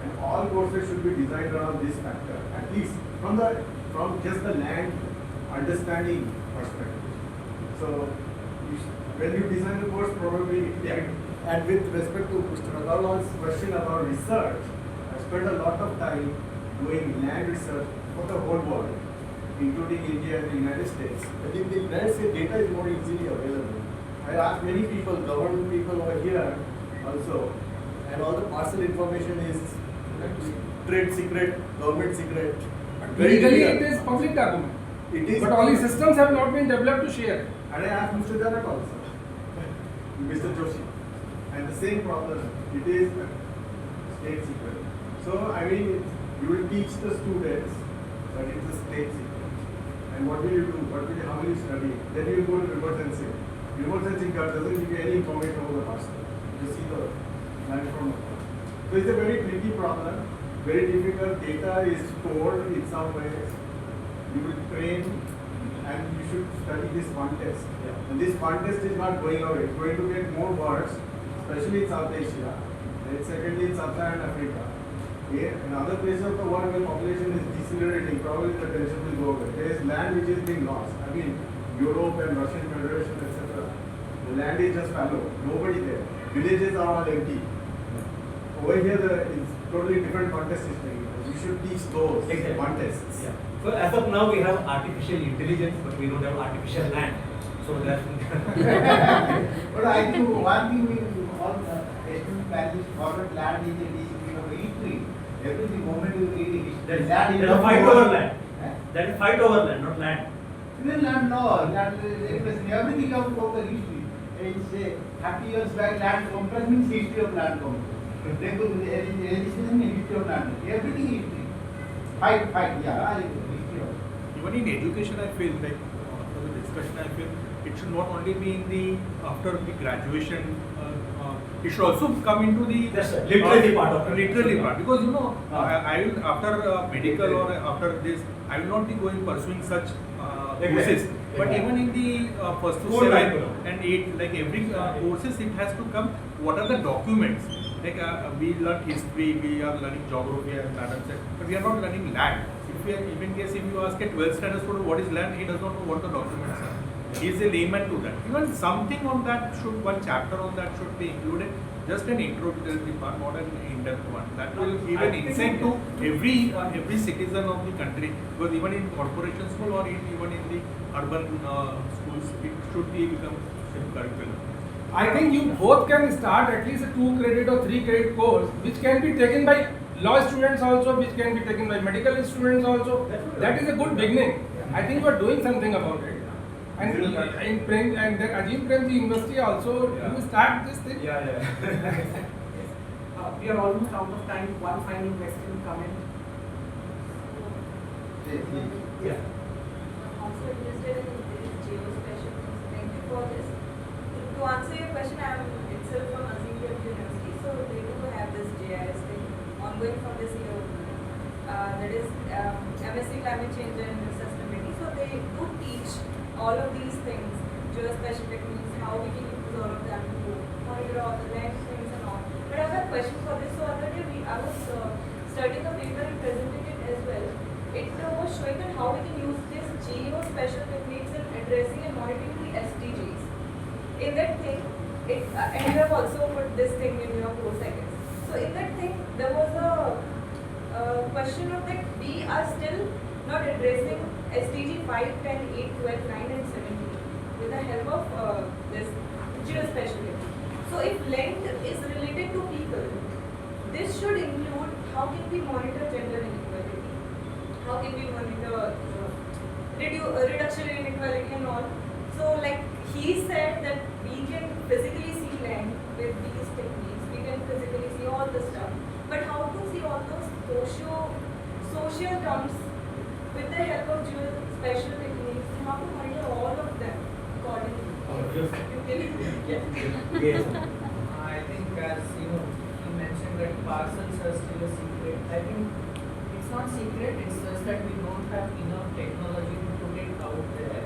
And all courses should be designed around this factor, at least from just the land understanding perspective. So when you design the course, probably, and with respect to Mr. Agarwal's question about research, I spent a lot of time doing land research for the whole world, including India and the United States. I think the United States data is more easily available. I asked many people, government people over here also, and all the parcel information is trade secret, government secret. Very Legally, clear. it is public document. It is, But only systems have not been developed to share. and I asked Mr. Janak also, Mr. Joshi, and the same problem, it is state secret. So, I mean, you will teach the students, but it's a state secret. And what will you do? How will you study? Then you will go to remote sensing. Remote sensing card doesn't give you any information over the parcel. You see the land from afar. So it's a very tricky problem, very difficult. Data is stored in some ways. You will train and you should study this contest. And this contest is not going away. It's going to get more worse, especially in South Asia, and secondly in Sub-Saharan Africa. In other places of the world where population is decelerating, probably the tension will go away. There is land which is being lost. I mean, Europe and Russian Federation, etc. The land is just fallow. Nobody there. Villages are all empty. Over here, it's totally different contest is taking place. We should teach those contests. Yeah. So as of now, we have artificial intelligence, but we don't have artificial land. So that's But I think one thing we all esteemed panelists forgot land is a discipline of history. Every moment you read it, That is land is a fight over land. Eh? That is fight over land, not land. Even land, no, land everything comes from the history. It's 30 years back, land conquest means history of land conquest. They go registration in history of land. Everything history. Fight, yeah, history of. Even in education, I feel like after the discussion, I feel it should not only be in the after the graduation. It should also come into the Yes, sir. Literary part of it. literary part, because you know Ah. I will after medical or after this I will not be going pursuing such courses. But Exactly. even in the first to School 7 curriculum. and 8, like every courses, it has to come. What are the documents? Like we learn history, we are learning geography, as madam said, but we are not learning land. If we are, even case if you ask a 12th standard student what is land, he does not know what the documents are. He is a layman to that. Even something on that should, one chapter on that should be included. Just an introductory part, not an in-depth one. That will give an insight to every citizen of the country. Because even in corporation school or even in the urban schools, it should be become curriculum. I think you both can start at least a 2 credit or 3 credit course, which can be taken by law students also, which can be taken by medical students also. That is a good beginning. I think you are doing something about it. And in Prem, and then Ajit Premji University also, you start this thing. Yeah. We are almost out of time. One final question, comment. Yeah. Also interested in this geospatial things. Thank you for this. To answer your question, I am itself from Azimut University, so they do have this GIS thing ongoing from this year. That is MSc Climate Change and Sustainability. So they do teach all of these things, geospatial techniques, how we can use all of them to monitor all the land things and all. But I have a question for this. So other day I was studying a paper and presenting it as well. It was showing that how we can use these geospatial techniques in addressing and monitoring the SDGs. In that thing, and you have also put this thing in your course, I guess. So in that thing, there was a question of that we are still not addressing SDG 5, 10, 8, 12, 9 and 17 with the help of this geospatial technique. So if land is related to people, this should include how can we monitor gender inequality, how can we monitor reduction in inequality and all. So like he said that we can physically see land with these techniques, we can physically see all the stuff, but how to see all those social terms with the help of geospatial techniques, and how to monitor all of them accordingly. Yes. I think as you know, he mentioned that parcels are still a secret. I think it's not secret, it's just that we don't have enough technology to put it out there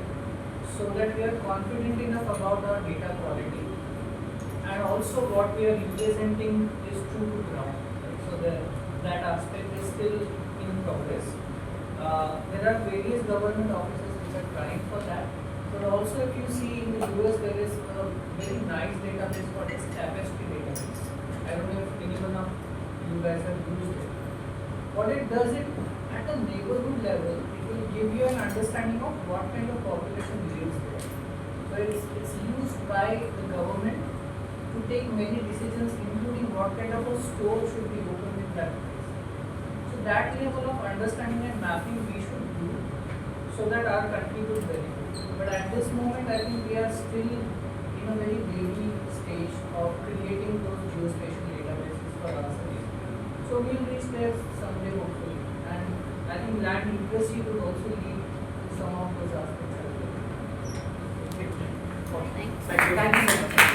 so that we are confident enough about our data quality. And also what we are representing is true to ground. Right? So that aspect is still in progress. There are various government offices which are trying for that. But also if you see in the US there is a very nice database called as tapestry database. I don't know if anyone of you guys have used it. What it does it at a neighborhood level, it will give you an understanding of what kind of population lives there. So it's used by the government to take many decisions, including what kind of a store should be opened in that place. So that level of understanding and mapping we should do so that our country will benefit. But at this moment, I think we are still in a very baby stage of creating those geospatial databases for ourselves. So we'll reach there someday hopefully. And I think land literacy would also lead to some of those aspects as well. Thank you so much.